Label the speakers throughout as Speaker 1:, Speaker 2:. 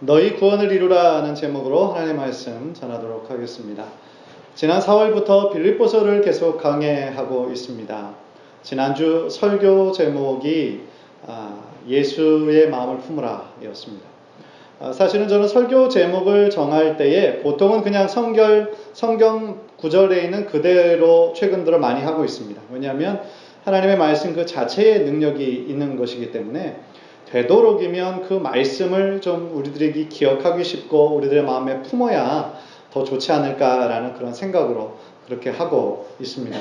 Speaker 1: 너희 구원을 이루라는 제목으로 하나님의 말씀 전하도록 하겠습니다. 지난 4월부터 빌립보서를 계속 강해하고 있습니다. 지난주 설교 제목이 예수의 마음을 품으라 였습니다. 사실은 저는 설교 제목을 정할 때에 보통은 그냥 성경 구절에 있는 그대로 최근 들어 많이 하고 있습니다. 왜냐하면 하나님의 말씀 그 자체의 능력이 있는 것이기 때문에 되도록이면 그 말씀을 좀 우리들에게 기억하기 쉽고 우리들의 마음에 품어야 더 좋지 않을까라는 그런 생각으로 그렇게 하고 있습니다.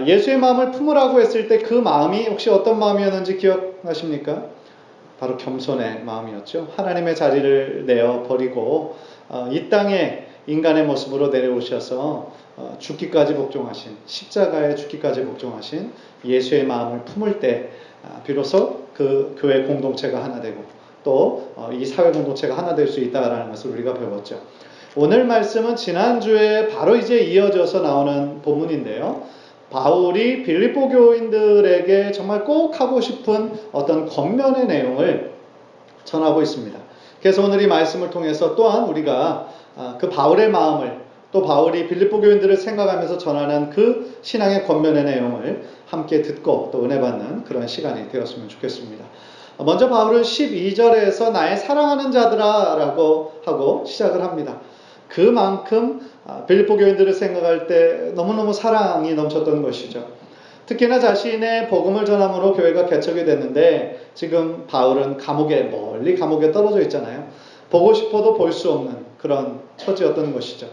Speaker 1: 예수의 마음을 품으라고 했을 때 그 마음이 혹시 어떤 마음이었는지 기억하십니까? 바로 겸손의 마음이었죠. 하나님의 자리를 내어 버리고 이 땅에 인간의 모습으로 내려오셔서 죽기까지 복종하신, 십자가에 죽기까지 복종하신 예수의 마음을 품을 때 비로소 그 교회 공동체가 하나 되고 또 이 사회 공동체가 하나 될 수 있다라는 것을 우리가 배웠죠. 오늘 말씀은 지난주에 바로 이제 이어져서 나오는 본문인데요. 바울이 빌립보 교인들에게 정말 꼭 하고 싶은 어떤 권면의 내용을 전하고 있습니다. 그래서 오늘 이 말씀을 통해서 또한 우리가 그 바울의 마음을 또 바울이 빌립보 교인들을 생각하면서 전하는 그 신앙의 권면의 내용을 함께 듣고 또 은혜 받는 그런 시간이 되었으면 좋겠습니다. 먼저 바울은 12절에서 나의 사랑하는 자들아 라고 하고 시작을 합니다. 그만큼 빌립보 교인들을 생각할 때 너무너무 사랑이 넘쳤던 것이죠. 특히나 자신의 복음을 전함으로 교회가 개척이 됐는데 지금 바울은 멀리 감옥에 떨어져 있잖아요. 보고 싶어도 볼 수 없는 그런 처지였던 것이죠.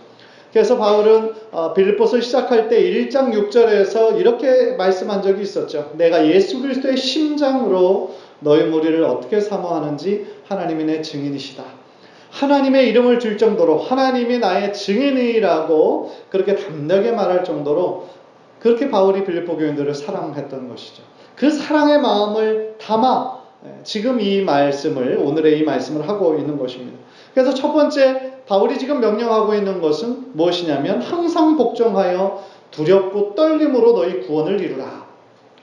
Speaker 1: 그래서 바울은 빌립보서 시작할 때 1장 6절에서 이렇게 말씀한 적이 있었죠. 내가 예수 그리스도의 심장으로 너희 무리를 어떻게 사모하는지 하나님이 내 증인이시다. 하나님의 이름을 들 정도로 하나님이 나의 증인이라고 그렇게 담대하게 말할 정도로 그렇게 바울이 빌립보 교인들을 사랑했던 것이죠. 그 사랑의 마음을 담아 지금 오늘의 이 말씀을 하고 있는 것입니다. 그래서 첫 번째 바울이 지금 명령하고 있는 것은 무엇이냐면 항상 복종하여 두렵고 떨림으로 너희 구원을 이루라.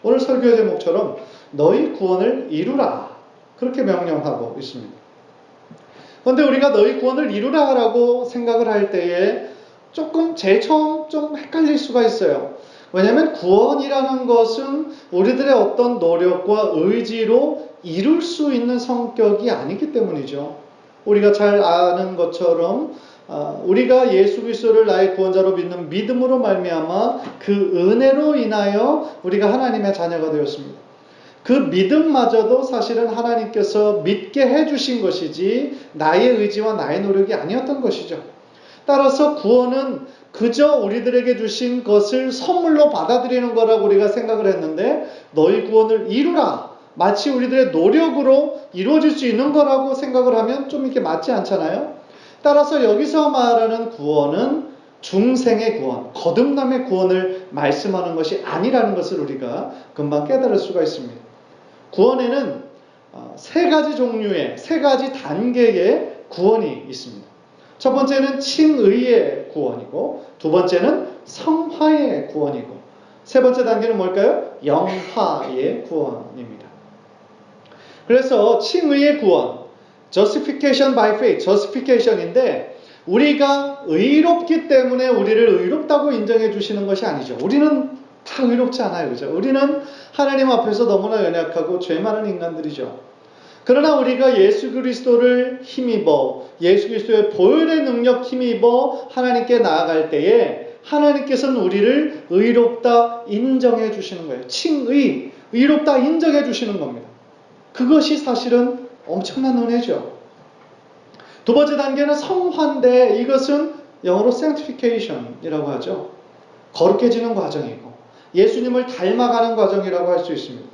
Speaker 1: 오늘 설교 제목처럼 너희 구원을 이루라. 그렇게 명령하고 있습니다. 그런데 우리가 너희 구원을 이루라라고 생각을 할 때에 조금 제일 처음 좀 헷갈릴 수가 있어요. 왜냐하면 구원이라는 것은 우리들의 어떤 노력과 의지로 이룰 수 있는 성격이 아니기 때문이죠. 우리가 잘 아는 것처럼 우리가 예수 그리스도를 나의 구원자로 믿는 믿음으로 말미암아 그 은혜로 인하여 우리가 하나님의 자녀가 되었습니다. 그 믿음마저도 사실은 하나님께서 믿게 해주신 것이지 나의 의지와 나의 노력이 아니었던 것이죠. 따라서 구원은 그저 우리들에게 주신 것을 선물로 받아들이는 거라고 우리가 생각을 했는데 너희 구원을 이루라. 마치 우리들의 노력으로 이루어질 수 있는 거라고 생각을 하면 좀 이렇게 맞지 않잖아요. 따라서 여기서 말하는 구원은 중생의 구원, 거듭남의 구원을 말씀하는 것이 아니라는 것을 우리가 금방 깨달을 수가 있습니다. 구원에는 세 가지 단계의 구원이 있습니다. 첫 번째는 칭의의 구원이고 두 번째는 성화의 구원이고 세 번째 단계는 뭘까요? 영화의 구원입니다. 그래서 칭의의 구원, justification by faith, justification인데 우리가 의롭기 때문에 우리를 의롭다고 인정해 주시는 것이 아니죠. 우리는 다 의롭지 않아요. 그죠? 우리는 하나님 앞에서 너무나 연약하고 죄 많은 인간들이죠. 그러나 우리가 예수 그리스도를 힘입어 예수 그리스도의 보혈의 능력 힘입어 하나님께 나아갈 때에 하나님께서는 우리를 의롭다 인정해 주시는 거예요. 칭의, 의롭다 인정해 주시는 겁니다. 그것이 사실은 엄청난 은혜죠. 두 번째 단계는 성화인데 이것은 영어로 sanctification이라고 하죠. 거룩해지는 과정이고 예수님을 닮아가는 과정이라고 할 수 있습니다.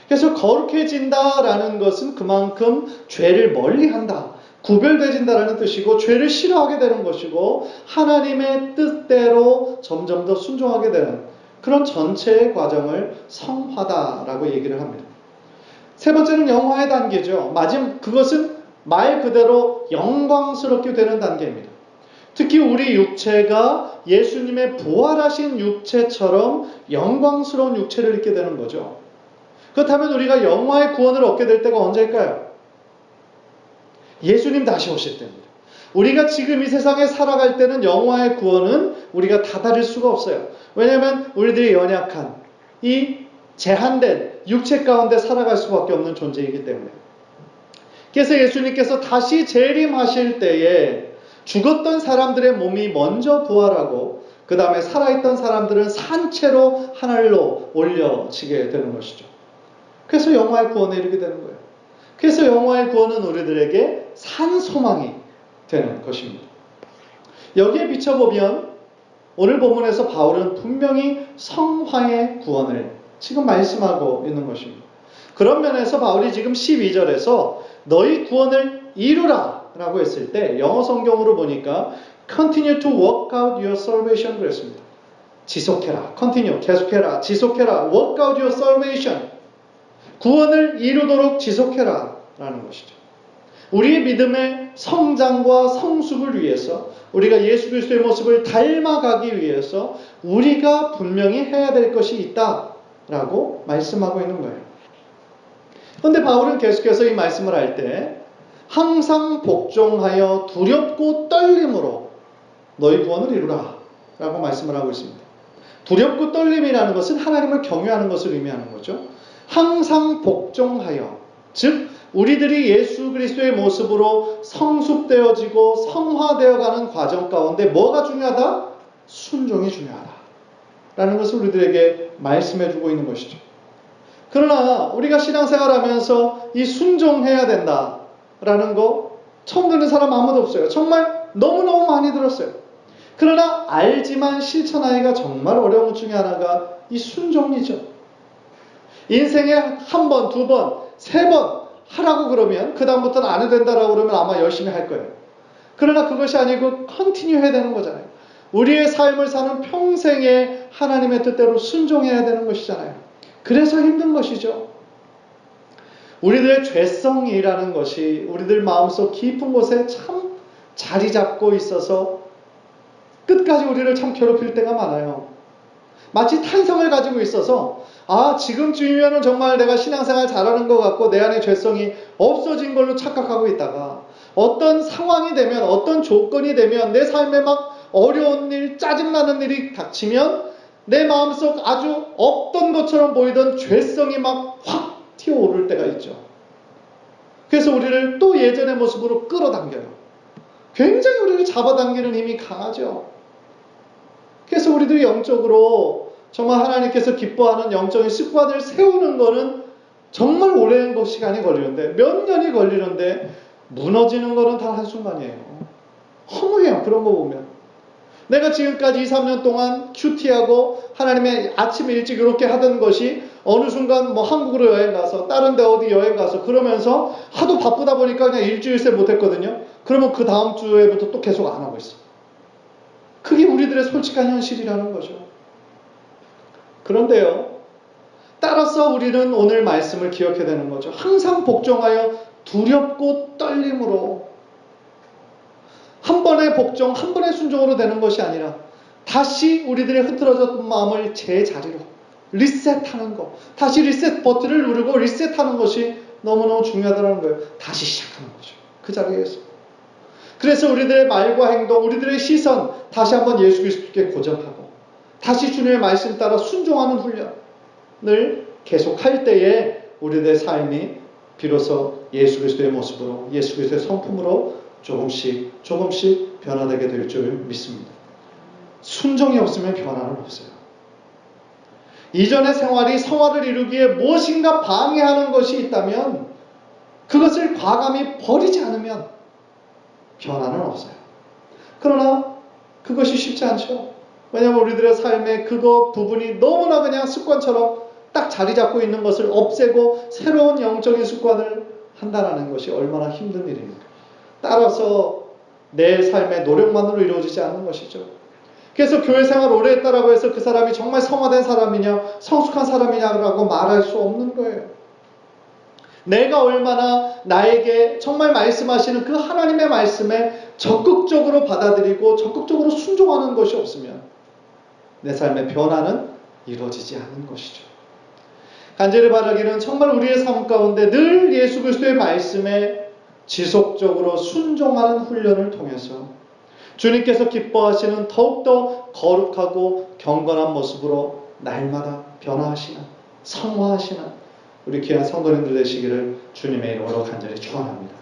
Speaker 1: 그래서 거룩해진다라는 것은 그만큼 죄를 멀리한다, 구별되진다라는 뜻이고 죄를 싫어하게 되는 것이고 하나님의 뜻대로 점점 더 순종하게 되는 그런 전체의 과정을 성화다라고 얘기를 합니다. 세 번째는 영화의 단계죠. 그것은 말 그대로 영광스럽게 되는 단계입니다. 특히 우리 육체가 예수님의 부활하신 육체처럼 영광스러운 육체를 입게 되는 거죠. 그렇다면 우리가 영화의 구원을 얻게 될 때가 언제일까요? 예수님 다시 오실 때입니다. 우리가 지금 이 세상에 살아갈 때는 영화의 구원은 우리가 다다를 수가 없어요. 왜냐하면 우리들이 연약한 이 제한된 육체 가운데 살아갈 수밖에 없는 존재이기 때문에. 그래서 예수님께서 다시 재림하실 때에 죽었던 사람들의 몸이 먼저 부활하고 그 다음에 살아있던 사람들은 산채로 하늘로 올려지게 되는 것이죠. 그래서 영화의 구원에 이르게 되는 거예요. 그래서 영화의 구원은 우리들에게 산 소망이 되는 것입니다. 여기에 비춰보면 오늘 본문에서 바울은 분명히 성화의 구원을 지금 말씀하고 있는 것입니다. 그런 면에서 바울이 지금 12절에서 너희 구원을 이루라 라고 했을 때 영어 성경으로 보니까 continue to work out your salvation 그랬습니다. 지속해라, continue, 계속해라, 지속해라, work out your salvation. 구원을 이루도록 지속해라 라는 것이죠. 우리의 믿음의 성장과 성숙을 위해서 우리가 예수 그리스도의 모습을 닮아가기 위해서 우리가 분명히 해야 될 것이 있다라고 말씀하고 있는 거예요. 그런데 바울은 계속해서 이 말씀을 할 때 항상 복종하여 두렵고 떨림으로 너희 구원을 이루라 라고 말씀을 하고 있습니다. 두렵고 떨림이라는 것은 하나님을 경외하는 것을 의미하는 거죠. 항상 복종하여, 즉 우리들이 예수 그리스도의 모습으로 성숙되어지고 성화되어가는 과정 가운데 뭐가 중요하다? 순종이 중요하다 라는 것을 우리들에게 말씀해주고 있는 것이죠. 그러나 우리가 신앙생활하면서 이 순종해야 된다라는 거 처음 듣는 사람 아무도 없어요. 정말 너무너무 많이 들었어요. 그러나 알지만 실천하기가 정말 어려운 것 중에 하나가 이 순종이죠. 인생에 한 번, 두 번, 세 번 하라고 그러면 그 다음부터는 안 해도 된다라고 그러면 아마 열심히 할 거예요. 그러나 그것이 아니고 컨티뉴 해야 되는 거잖아요. 우리의 삶을 사는 평생에 하나님의 뜻대로 순종해야 되는 것이잖아요. 그래서 힘든 것이죠. 우리들의 죄성이라는 것이 우리들 마음속 깊은 곳에 참 자리 잡고 있어서 끝까지 우리를 참 괴롭힐 때가 많아요. 마치 탄성을 가지고 있어서 지금쯤이면 정말 내가 신앙생활 잘하는 것 같고 내 안에 죄성이 없어진 걸로 착각하고 있다가 어떤 상황이 되면 어떤 조건이 되면 내 삶에 막 어려운 일, 짜증나는 일이 닥치면 내 마음속 아주 없던 것처럼 보이던 죄성이 막 확 튀어오를 때가 있죠. 그래서 우리를 또 예전의 모습으로 끌어당겨요. 굉장히 우리를 잡아당기는 힘이 강하죠. 그래서 우리들이 영적으로 정말 하나님께서 기뻐하는 영적인 습관을 세우는 거는 정말 오랜 시간이 걸리는데 몇 년이 걸리는데 무너지는 거는 단 한순간이에요. 허무해요. 그런 거 보면. 내가 지금까지 2, 3년 동안 큐티하고 하나님의 아침에 일찍 이렇게 하던 것이 어느 순간 한국으로 여행 가서 다른 데 어디 여행 가서 그러면서 하도 바쁘다 보니까 그냥 일주일 새 못했거든요. 그러면 그 다음 주에부터 또 계속 안 하고 있어. 그게 우리들의 솔직한 현실이라는 거죠. 그런데요. 따라서 우리는 오늘 말씀을 기억해야 되는 거죠. 항상 복종하여 두렵고 떨림으로 한 번의 복종, 한 번의 순종으로 되는 것이 아니라 다시 우리들의 흐트러졌던 마음을 제자리로 리셋하는 것. 다시 리셋 버튼을 누르고 리셋하는 것이 너무너무 중요하다는 거예요. 다시 시작하는 거죠. 그 자리에서. 그래서 우리들의 말과 행동, 우리들의 시선 다시 한번 예수 그리스도께 고정하고 다시 주님의 말씀 따라 순종하는 훈련을 계속할 때에 우리들의 삶이 비로소 예수 그리스도의 모습으로 예수 그리스도의 성품으로 조금씩 변화되게 될 줄 믿습니다. 순종이 없으면 변화는 없어요. 이전의 생활이 성화를 이루기에 무엇인가 방해하는 것이 있다면 그것을 과감히 버리지 않으면 변화는 없어요. 그러나 그것이 쉽지 않죠. 왜냐하면 우리들의 삶에 그거 부분이 너무나 그냥 습관처럼 딱 자리 잡고 있는 것을 없애고 새로운 영적인 습관을 한다는 것이 얼마나 힘든 일입니까? 따라서 내 삶의 노력만으로 이루어지지 않는 것이죠. 그래서 교회 생활 오래 했다라고 해서 그 사람이 정말 성화된 사람이냐 성숙한 사람이냐라고 말할 수 없는 거예요. 내가 얼마나 나에게 정말 말씀하시는 그 하나님의 말씀에 적극적으로 받아들이고 적극적으로 순종하는 것이 없으면 내 삶의 변화는 이루어지지 않는 것이죠. 간절히 바라기는 정말 우리의 삶 가운데 늘 예수 그리스도의 말씀에 지속적으로 순종하는 훈련을 통해서 주님께서 기뻐하시는 더욱더 거룩하고 경건한 모습으로 날마다 변화하시는, 성화하시는 우리 귀한 성도님들 되시기를 주님의 이름으로 간절히 축원합니다.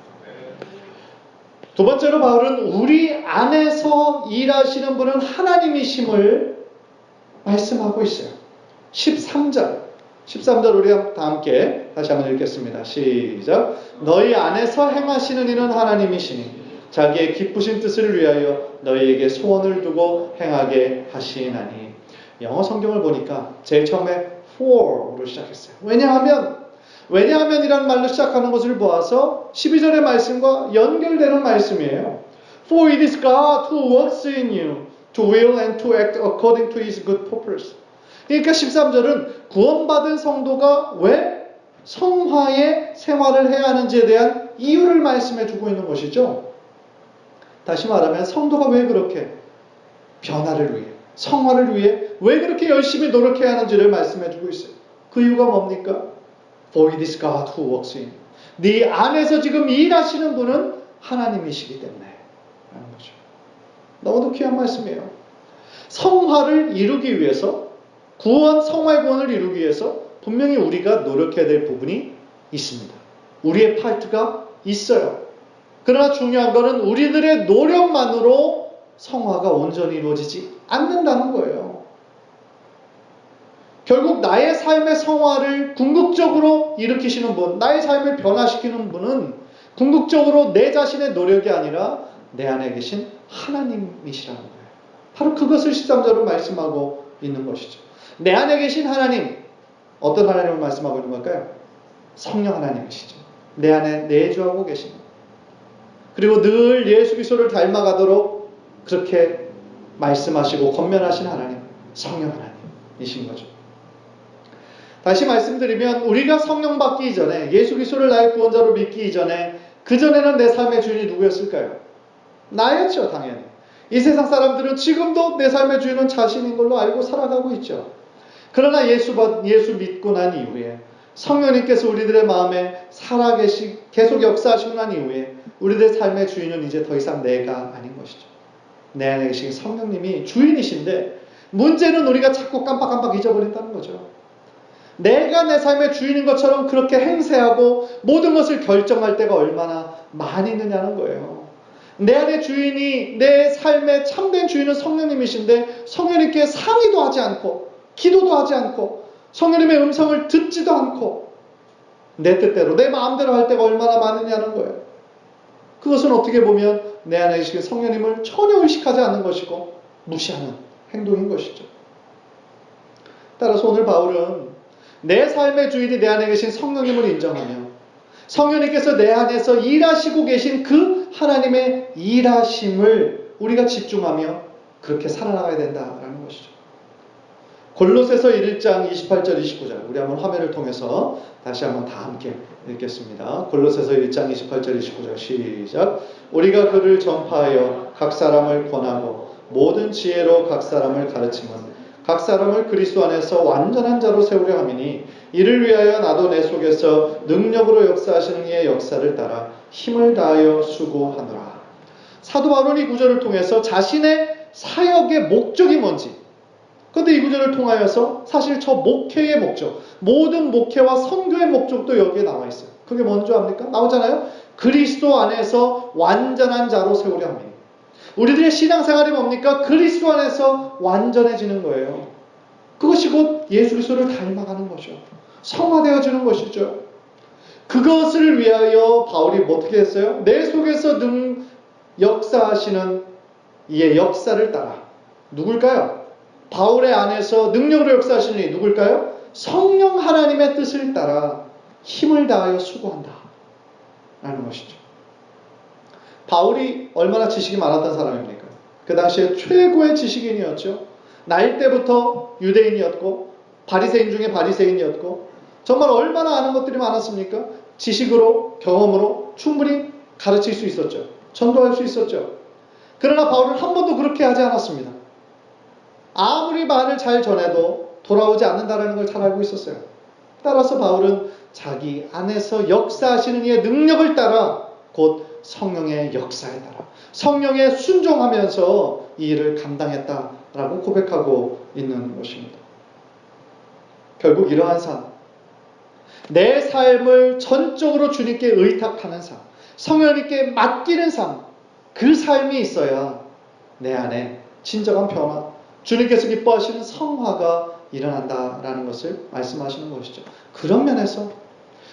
Speaker 1: 두 번째로 바울은 우리 안에서 일하시는 분은 하나님이심을 말씀하고 있어요. 13절 우리 다 함께 다시 한번 읽겠습니다. 시작. 너희 안에서 행하시는 이는 하나님이시니 자기의 기쁘신 뜻을 위하여 너희에게 소원을 두고 행하게 하시나니. 영어 성경을 보니까 제일 처음에 for로 시작했어요. 왜냐하면 이라는 말로 시작하는 것을 보아서 12절의 말씀과 연결되는 말씀이에요. For it is God who works in you to will and to act according to his good purpose. 그러니까 13절은 구원받은 성도가 왜 성화의 생활을 해야 하는지에 대한 이유를 말씀해 주고 있는 것이죠. 다시 말하면 성도가 왜 그렇게 변화를 위해, 성화를 위해 왜 그렇게 열심히 노력해야 하는지를 말씀해 주고 있어요. 그 이유가 뭡니까? For it is God who works in you. 네 안에서 지금 일하시는 분은 하나님이시기 때문에 라는 거죠. 너무도 귀한 말씀이에요. 성화를 이루기 위해서, 성화의 구원을 이루기 위해서 분명히 우리가 노력해야 될 부분이 있습니다. 우리의 파트가 있어요. 그러나 중요한 것은 우리들의 노력만으로 성화가 온전히 이루어지지 않는다는 거예요. 결국 나의 삶의 성화를 궁극적으로 일으키시는 분, 나의 삶을 변화시키는 분은 궁극적으로 내 자신의 노력이 아니라 내 안에 계신 하나님이시라는 거예요. 바로 그것을 13절은 말씀하고 있는 것이죠. 내 안에 계신 하나님, 어떤 하나님을 말씀하고 있는 걸까요? 성령 하나님이시죠. 내 안에 내주하고 계십니다. 그리고 늘 예수 그리스도를 닮아가도록 그렇게 말씀하시고 권면하신 하나님, 성령 하나님이신 거죠. 다시 말씀드리면 우리가 성령 받기 전에, 예수 그리스도를 나의 구원자로 믿기 전에, 그전에는 내 삶의 주인이 누구였을까요? 나였죠, 당연히. 이 세상 사람들은 지금도 내 삶의 주인은 자신인 걸로 알고 살아가고 있죠. 그러나 예수 믿고 난 이후에 성령님께서 우리들의 마음에 계속 역사하시고 난 이후에 우리들의 삶의 주인은 이제 더 이상 내가 아닌 것이죠. 내 안에 계신 성령님이 주인이신데 문제는 우리가 자꾸 깜빡깜빡 잊어버린다는 거죠. 내가 내 삶의 주인인 것처럼 그렇게 행세하고 모든 것을 결정할 때가 얼마나 많이 있느냐는 거예요. 내 안에 주인이, 내 삶의 참된 주인은 성령님이신데 성령님께 상의도 하지 않고 기도도 하지 않고 성령님의 음성을 듣지도 않고 내 뜻대로 내 마음대로 할 때가 얼마나 많으냐는 거예요. 그것은 어떻게 보면 내 안에 계신 성령님을 전혀 의식하지 않는 것이고 무시하는 행동인 것이죠. 따라서 오늘 바울은 내 삶의 주인이 내 안에 계신 성령님을 인정하며 성령님께서 내 안에서 일하시고 계신 그 하나님의 일하심을 우리가 집중하며 그렇게 살아나가야 된다라는 것이죠. 골로새서 1장 28절 29절 우리 한번 화면을 통해서 다시 한번 다 함께 읽겠습니다. 골로새서 1장 28절 29절 시작. 우리가 그를 전파하여 각 사람을 권하고 모든 지혜로 각 사람을 가르치면 각 사람을 그리스도 안에서 완전한 자로 세우려 함이니 이를 위하여 나도 내 속에서 능력으로 역사하시는 이의 역사를 따라 힘을 다하여 수고하노라. 사도 바울이 이 구절을 통해서 자신의 사역의 목적이 뭔지, 그런데 이 구절을 통하여서 사실 저 목회의 목적, 모든 목회와 선교의 목적도 여기에 나와 있어요. 그게 뭔지 압니까? 나오잖아요. 그리스도 안에서 완전한 자로 세우려 합니다. 우리들의 신앙생활이 뭡니까? 그리스도 안에서 완전해지는 거예요. 그것이 곧 예수 그리스도를 닮아가는 거죠. 성화되어지는 것이죠. 그것을 위하여 바울이 어떻게 했어요? 내 속에서 역사하시는 이의 역사를 따라. 누굴까요? 바울의 안에서 능력으로 역사하시는 이 누굴까요? 성령 하나님의 뜻을 따라 힘을 다하여 수고한다 라는 것이죠. 바울이 얼마나 지식이 많았던 사람입니까? 그 당시에 최고의 지식인이었죠. 나이 때부터 유대인이었고 바리새인 중에 바리새인이었고 정말 얼마나 아는 것들이 많았습니까? 지식으로, 경험으로 충분히 가르칠 수 있었죠. 전도할 수 있었죠. 그러나 바울은 한 번도 그렇게 하지 않았습니다. 아무리 말을 잘 전해도 돌아오지 않는다는 걸 잘 알고 있었어요. 따라서 바울은 자기 안에서 역사하시는 이의 능력을 따라 곧 성령의 역사에 따라 성령에 순종하면서 이 일을 감당했다라고 고백하고 있는 것입니다. 결국 이러한 삶, 내 삶을 전적으로 주님께 의탁하는 삶, 성령님께 맡기는 삶, 그 삶이 있어야 내 안에 진정한 변화, 주님께서 기뻐하시는 성화가 일어난다라는 것을 말씀하시는 것이죠. 그런 면에서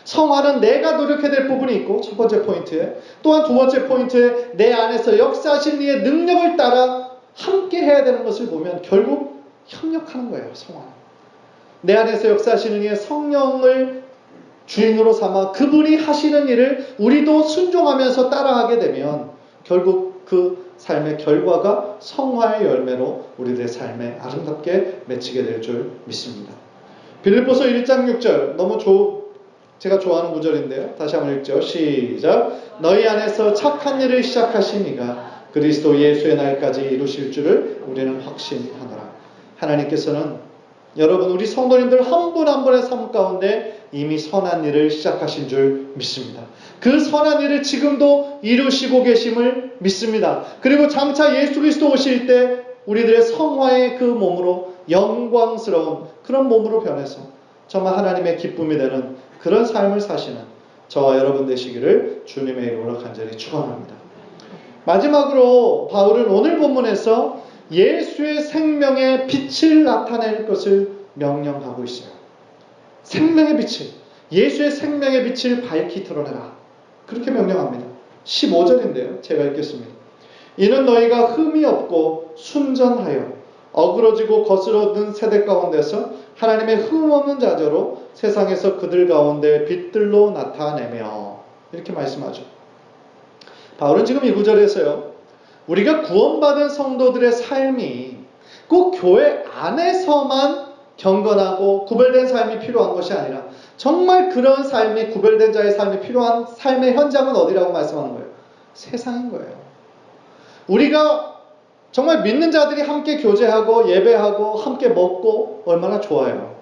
Speaker 1: 성화는 내가 노력해야 될 부분이 있고, 첫 번째 포인트에, 또한 두 번째 포인트에 내 안에서 역사하신 이의 능력을 따라 함께 해야 되는 것을 보면 결국 협력하는 거예요. 성화는 내 안에서 역사하시는 이의 성령을 주인으로 삼아 그분이 하시는 일을 우리도 순종하면서 따라하게 되면 결국 그 삶의 결과가 성화의 열매로 우리들의 삶에 아름답게 맺히게 될 줄 믿습니다. 빌립보서 1장 6절, 제가 좋아하는 구절인데요. 다시 한번 읽죠. 시작. 너희 안에서 착한 일을 시작하신 이가 그리스도 예수의 날까지 이루실 줄을 우리는 확신하노라. 하나님께서는 여러분, 우리 성도님들 한 분 한 분의 삶 가운데 이미 선한 일을 시작하신 줄 믿습니다. 그 선한 일을 지금도 이루시고 계심을 믿습니다. 그리고 장차 예수 그리스도 오실 때 우리들의 성화의 그 몸으로 영광스러운 그런 몸으로 변해서 정말 하나님의 기쁨이 되는 그런 삶을 사시는 저와 여러분 되시기를 주님의 이름으로 간절히 축원합니다. 마지막으로 바울은 오늘 본문에서 예수의 생명의 빛을 나타낼 것을 명령하고 있어요. 생명의 빛을, 예수의 생명의 빛을 밝히 드러내라. 그렇게 명령합니다. 15절인데요. 제가 읽겠습니다. 이는 너희가 흠이 없고 순전하여 어그러지고 거스러든 세대 가운데서 하나님의 흠없는 자녀로 세상에서 그들 가운데 빛들로 나타내며, 이렇게 말씀하죠. 바울은 지금 이 구절에서요, 우리가 구원받은 성도들의 삶이 꼭 교회 안에서만 경건하고 구별된 삶이 필요한 것이 아니라 정말 그런 삶이, 구별된 자의 삶이 필요한 삶의 현장은 어디라고 말씀하는 거예요? 세상인 거예요. 우리가 정말 믿는 자들이 함께 교제하고 예배하고 함께 먹고 얼마나 좋아요.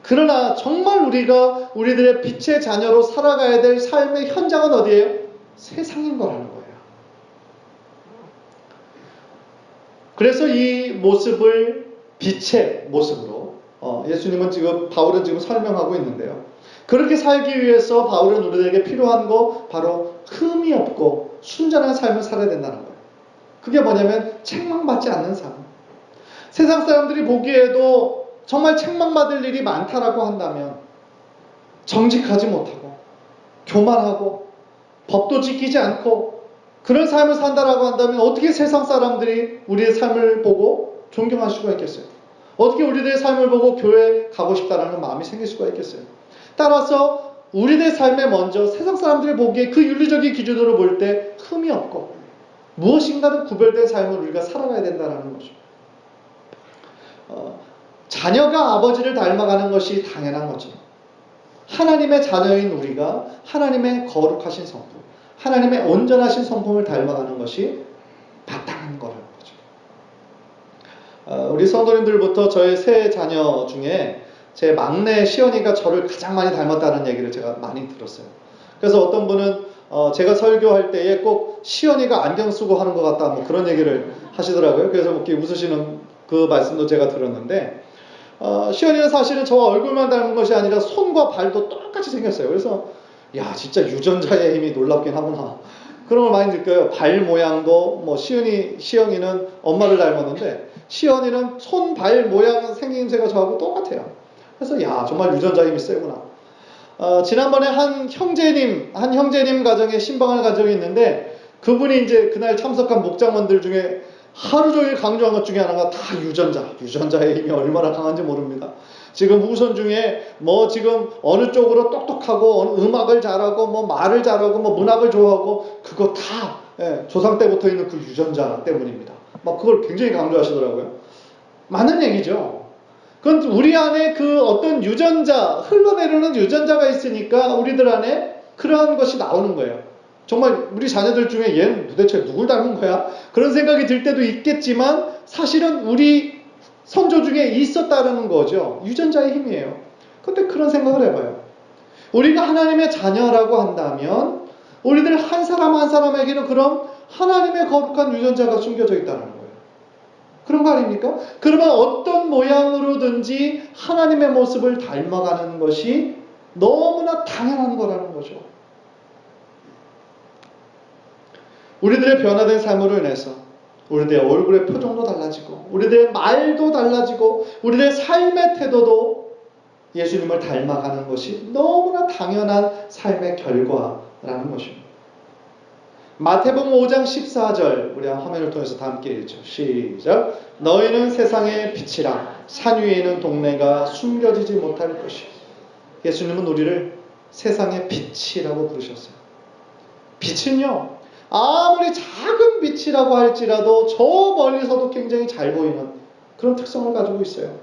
Speaker 1: 그러나 정말 우리가 우리들의 빛의 자녀로 살아가야 될 삶의 현장은 어디예요? 세상인 거라는 거예요. 그래서 이 모습을 빛의 모습으로 바울은 지금 설명하고 있는데요. 그렇게 살기 위해서 바울은 우리들에게 필요한 거 바로 흠이 없고 순전한 삶을 살아야 된다는 거예요. 그게 뭐냐면 책망받지 않는 삶. 세상 사람들이 보기에도 정말 책망받을 일이 많다라고 한다면 정직하지 못하고 교만하고 법도 지키지 않고 그런 삶을 산다라고 한다면 어떻게 세상 사람들이 우리의 삶을 보고 존경할 수가 있겠어요? 어떻게 우리들의 삶을 보고 교회에 가고 싶다라는 마음이 생길 수가 있겠어요? 따라서 우리들의 삶에 먼저 세상 사람들이 보기에 그 윤리적인 기준으로 볼 때 흠이 없고 무엇인가는 구별된 삶을 우리가 살아가야 된다는 거죠. 자녀가 아버지를 닮아가는 것이 당연한 것처럼 하나님의 자녀인 우리가 하나님의 거룩하신 성품, 하나님의 온전하신 성품을 닮아가는 것이 마땅한 거라는 거죠. 우리 성도님들부터 저의 세 자녀 중에 제 막내 시연이가 저를 가장 많이 닮았다는 얘기를 제가 많이 들었어요. 그래서 어떤 분은 제가 설교할 때에 꼭 시연이가 안경 쓰고 하는 것 같다, 뭐 그런 얘기를 하시더라고요. 그래서 이렇게 웃으시는 그 말씀도 제가 들었는데, 시연이는 사실은 저와 얼굴만 닮은 것이 아니라 손과 발도 똑같이 생겼어요. 그래서 야, 진짜 유전자의 힘이 놀랍긴 하구나, 그런 걸 많이 느껴요. 발 모양도 뭐 시연이는 엄마를 닮았는데 시연이는 손, 발 모양 생김새가 저하고 똑같아요. 그래서 야, 정말 유전자 힘이 세구나. 지난번에 한 형제님 가정에 신방하는 가정이 있는데, 그분이 이제 그날 참석한 목장원들 중에 하루 종일 강조한 것 중에 하나가 다 유전자의 힘이 얼마나 강한지 모릅니다. 지금 후손 중에 뭐 지금 어느 쪽으로 똑똑하고 음악을 잘하고 뭐 말을 잘하고 뭐 문학을 좋아하고 그거 다 조상 때부터 있는 그 유전자 때문입니다. 막 그걸 굉장히 강조하시더라고요. 맞는 얘기죠. 그건 우리 안에 그 어떤 유전자, 흘러내려오는 유전자가 있으니까 우리들 안에 그러한 것이 나오는 거예요. 정말 우리 자녀들 중에 얘는 도대체 누굴 닮은 거야? 그런 생각이 들 때도 있겠지만 사실은 우리 선조 중에 있었다는 거죠. 유전자의 힘이에요. 근데 그런 생각을 해봐요. 우리가 하나님의 자녀라고 한다면 우리들 한 사람 한 사람에게는 그런 하나님의 거룩한 유전자가 숨겨져 있다는 거예요. 그런 거 아닙니까? 그러면 어떤 모양으로든지 하나님의 모습을 닮아가는 것이 너무나 당연한 거라는 거죠. 우리들의 변화된 삶으로 인해서 우리들의 얼굴의 표정도 달라지고 우리들의 말도 달라지고 우리들의 삶의 태도도 예수님을 닮아가는 것이 너무나 당연한 삶의 결과라는 것입니다. 마태복음 5장 14절 우리 화면을 통해서 다 함께 읽죠. 시작. 너희는 세상의 빛이라. 산 위에 있는 동네가 숨겨지지 못할 것이요. 예수님은 우리를 세상의 빛이라고 부르셨어요. 빛은요, 아무리 작은 빛이라고 할지라도 저 멀리서도 굉장히 잘 보이는 그런 특성을 가지고 있어요.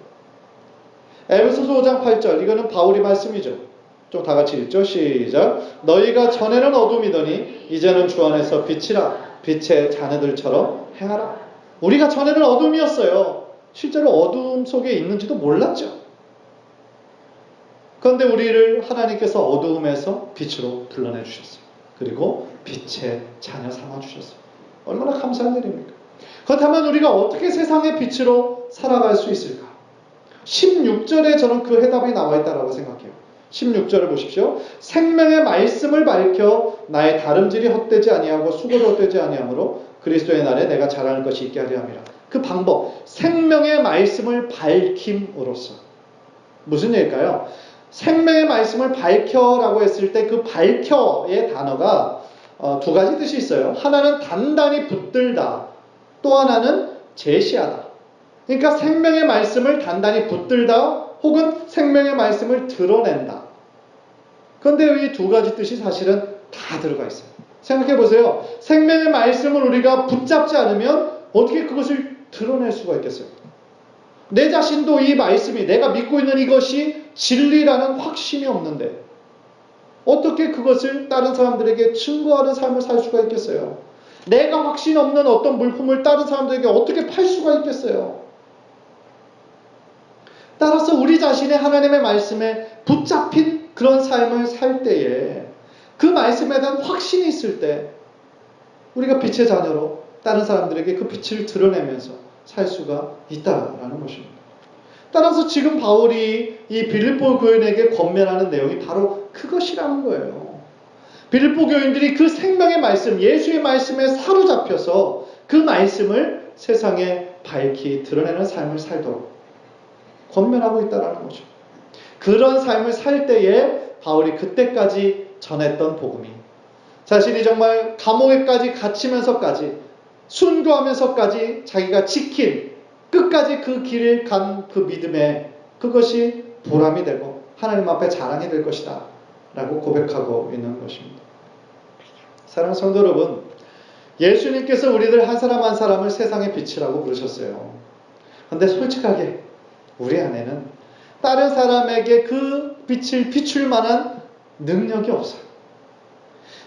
Speaker 1: 에베소서 5장 8절 이거는 바울의 말씀이죠. 좀 다 같이 읽죠. 시작. 너희가 전에는 어둠이더니 이제는 주 안에서 빛이라. 빛의 자녀들처럼 행하라. 우리가 전에는 어둠이었어요. 실제로 어둠 속에 있는지도 몰랐죠. 그런데 우리를 하나님께서 어두움에서 빛으로 불러내 주셨어요. 그리고 빛의 자녀 삼아 주셨어요. 얼마나 감사한 일입니까? 그렇다면 우리가 어떻게 세상의 빛으로 살아갈 수 있을까? 16절에 저는 그 해답이 나와 있다고 생각해요. 16절을 보십시오. 생명의 말씀을 밝혀 나의 다름질이 헛되지 아니하고 수고도 헛되지 아니하므로 그리스도의 날에 내가 자랑할 것이 있게 하려 함이라. 그 방법, 생명의 말씀을 밝힘으로써 무슨 얘기일까요? 생명의 말씀을 밝혀라고 했을 때 그 밝혀의 단어가 두 가지 뜻이 있어요. 하나는 단단히 붙들다, 또 하나는 제시하다. 그러니까 생명의 말씀을 단단히 붙들다 혹은 생명의 말씀을 드러낸다. 그런데 이 두 가지 뜻이 사실은 다 들어가 있어요. 생각해 보세요. 생명의 말씀을 우리가 붙잡지 않으면 어떻게 그것을 드러낼 수가 있겠어요? 내 자신도 이 말씀이 내가 믿고 있는 이것이 진리라는 확신이 없는데 어떻게 그것을 다른 사람들에게 증거하는 삶을 살 수가 있겠어요? 내가 확신 없는 어떤 물품을 다른 사람들에게 어떻게 팔 수가 있겠어요? 따라서 우리 자신의 하나님의 말씀에 붙잡힌 그런 삶을 살 때에 그 말씀에 대한 확신이 있을 때 우리가 빛의 자녀로 다른 사람들에게 그 빛을 드러내면서 살 수가 있다라는 것입니다. 따라서 지금 바울이 이 빌립보 교인에게 권면하는 내용이 바로 그것이라는 거예요. 빌립보 교인들이 그 생명의 말씀, 예수의 말씀에 사로잡혀서 그 말씀을 세상에 밝히 드러내는 삶을 살도록 권면하고 있다는 거죠. 그런 삶을 살 때에 바울이 그때까지 전했던 복음이 자신이 정말 감옥에까지 갇히면서까지 순교하면서까지 자기가 지킨 끝까지 그 길을 간 그 믿음에 그것이 보람이 되고 하나님 앞에 자랑이 될 것이다 라고 고백하고 있는 것입니다. 사랑하는 성도 여러분, 예수님께서 우리들 한 사람 한 사람을 세상의 빛이라고 부르셨어요. 그런데 솔직하게 우리 안에는 다른 사람에게 그 빛을 비출 만한 능력이 없어요.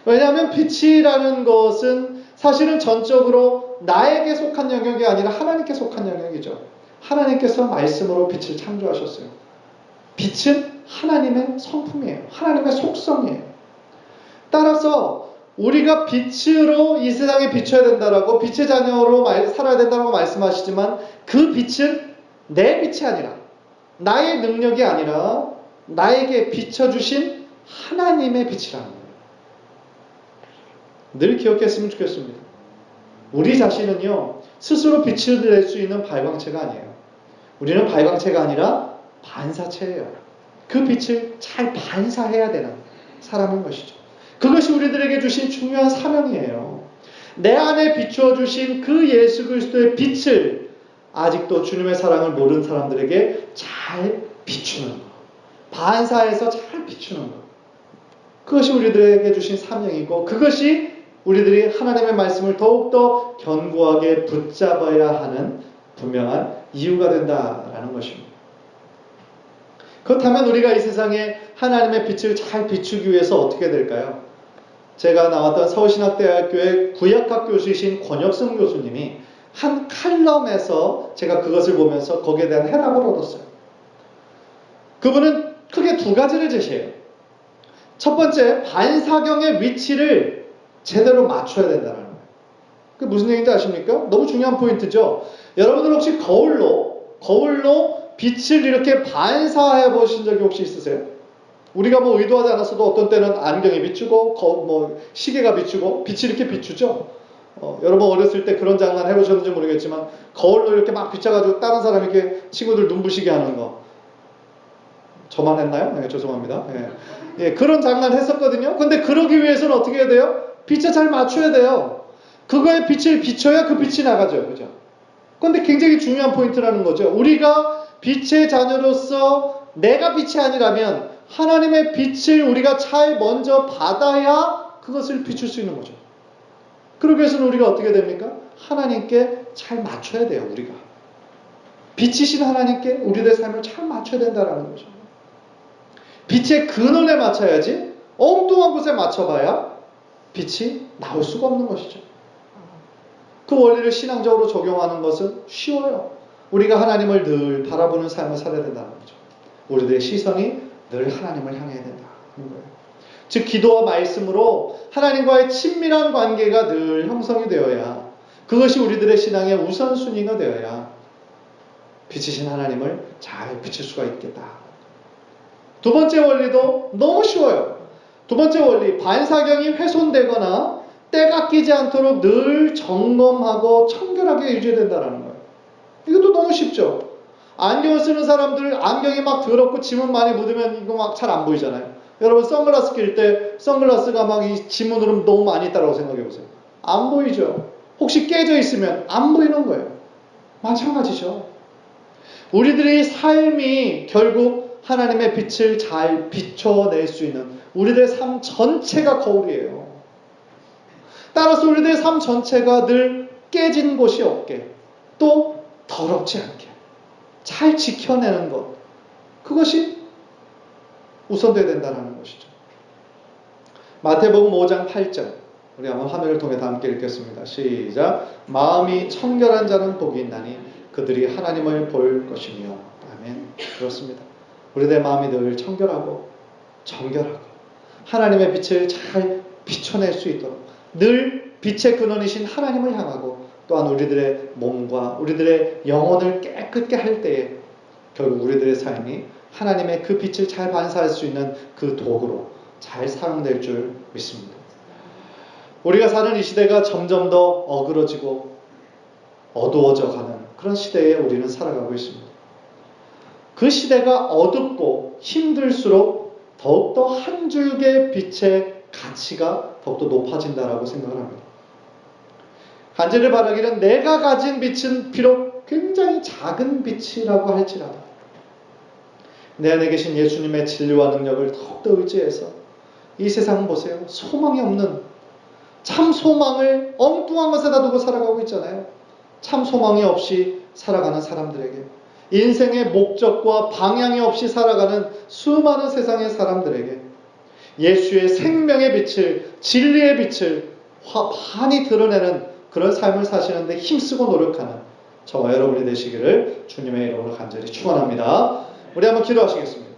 Speaker 1: 왜냐하면 빛이라는 것은 사실은 전적으로 나에게 속한 영역이 아니라 하나님께 속한 영역이죠. 하나님께서 말씀으로 빛을 창조하셨어요. 빛은 하나님의 성품이에요. 하나님의 속성이에요. 따라서 우리가 빛으로 이 세상에 비춰야 된다라고 빛의 자녀로 살아야 된다고 말씀하시지만 그 빛은 내 빛이 아니라 나의 능력이 아니라 나에게 비춰주신 하나님의 빛이라는 거예요. 늘 기억했으면 좋겠습니다. 우리 자신은요 스스로 빛을 낼 수 있는 발광체가 아니에요. 우리는 발광체가 아니라 반사체예요. 그 빛을 잘 반사해야 되는 사람인 것이죠. 그것이 우리들에게 주신 중요한 사명이에요. 내 안에 비추어 주신 그 예수 그리스도의 빛을 아직도 주님의 사랑을 모르는 사람들에게 잘 비추는 것, 반사해서 잘 비추는 것, 그것이 우리들에게 주신 사명이고 그것이 우리들이 하나님의 말씀을 더욱더 견고하게 붙잡아야 하는 분명한 이유가 된다라는 것입니다. 그렇다면 우리가 이 세상에 하나님의 빛을 잘 비추기 위해서 어떻게 될까요? 제가 나왔던 서울신학대학교의 구약학 교수이신 권혁승 교수님이 한 칼럼에서 제가 그것을 보면서 거기에 대한 해답을 얻었어요. 그분은 크게 두 가지를 제시해요. 첫 번째, 반사경의 위치를 제대로 맞춰야 된다는 거예요. 그게 무슨 얘기인지 아십니까? 너무 중요한 포인트죠. 여러분들 혹시 거울로 빛을 이렇게 반사해 보신 적이 혹시 있으세요? 우리가 뭐 의도하지 않았어도 어떤 때는 안경이 비추고 시계가 비추고 빛이 이렇게 비추죠. 여러분 어렸을 때 그런 장난 해보셨는지 모르겠지만 거울로 이렇게 막 비춰가지고 다른 사람 이렇게 친구들 눈부시게 하는 거 저만 했나요? 네, 죄송합니다. 예, 그런 장난 했었거든요. 근데 그러기 위해서는 어떻게 해야 돼요? 빛을 잘 맞춰야 돼요. 그거에 빛을 비춰야 그 빛이 나가죠. 그죠? 근데 굉장히 중요한 포인트라는 거죠. 우리가 빛의 자녀로서 내가 빛이 아니라면 하나님의 빛을 우리가 잘 먼저 받아야 그것을 비출 수 있는 거죠. 그러기 위해서는 우리가 어떻게 됩니까? 하나님께 잘 맞춰야 돼요. 우리가. 빛이신 하나님께 우리들의 삶을 잘 맞춰야 된다는 거죠. 빛의 근원에 맞춰야지 엉뚱한 곳에 맞춰봐야 빛이 나올 수가 없는 것이죠. 그 원리를 신앙적으로 적용하는 것은 쉬워요. 우리가 하나님을 늘 바라보는 삶을 살아야 된다는 거죠. 우리들의 시선이 늘 하나님을 향해야 된다는 거예요. 즉 기도와 말씀으로 하나님과의 친밀한 관계가 늘 형성이 되어야 그것이 우리들의 신앙의 우선순위가 되어야 빛이신 하나님을 잘 비칠 수가 있겠다. 두 번째 원리도 너무 쉬워요. 두 번째 원리, 반사경이 훼손되거나 때가 끼지 않도록 늘 점검하고 청결하게 유지해야 된다는 거예요. 이것도 너무 쉽죠. 안경을 쓰는 사람들 안경이 막 더럽고 지문 많이 묻으면 이거 막 잘 안 보이잖아요. 여러분 선글라스 낄 때 선글라스가 막 이 지문으로 너무 많이 있다고 생각해 보세요. 안 보이죠. 혹시 깨져 있으면 안 보이는 거예요. 마찬가지죠. 우리들의 삶이 결국 하나님의 빛을 잘 비춰낼 수 있는 우리들의 삶 전체가 거울이에요. 따라서 우리들의 삶 전체가 늘 깨진 곳이 없게 또 더럽지 않게 잘 지켜내는 것, 그것이 우선돼야 된다는 것이죠. 마태복음 5장 8절 우리 한번 화면을 통해 다 함께 읽겠습니다. 시작. 마음이 청결한 자는 복이 있나니 그들이 하나님을 볼 것이며. 아멘. 그렇습니다. 우리들의 마음이 늘 청결하고 정결하고 하나님의 빛을 잘 비춰낼 수 있도록 늘 빛의 근원이신 하나님을 향하고 또한 우리들의 몸과 우리들의 영혼을 깨끗게 할 때에 결국 우리들의 삶이 하나님의 그 빛을 잘 반사할 수 있는 그 도구로 잘 사용될 줄 믿습니다. 우리가 사는 이 시대가 점점 더 어그러지고 어두워져 가는 그런 시대에 우리는 살아가고 있습니다. 그 시대가 어둡고 힘들수록 더욱더 한 줄기의 빛의 가치가 더욱더 높아진다라고 생각을 합니다. 간절히 바라기는 내가 가진 빛은 비록 굉장히 작은 빛이라고 할지라도 내 안에 계신 예수님의 진리와 능력을 더욱더 의지해서 이 세상 보세요. 소망이 없는 참 소망을 엉뚱한 것에다 두고 살아가고 있잖아요. 참 소망이 없이 살아가는 사람들에게 인생의 목적과 방향이 없이 살아가는 수많은 세상의 사람들에게 예수의 생명의 빛을 진리의 빛을 환히 드러내는 그런 삶을 사시는데 힘쓰고 노력하는 저와 여러분이 되시기를 주님의 이름으로 간절히 축원합니다. 우리 한번 기도하시겠습니다.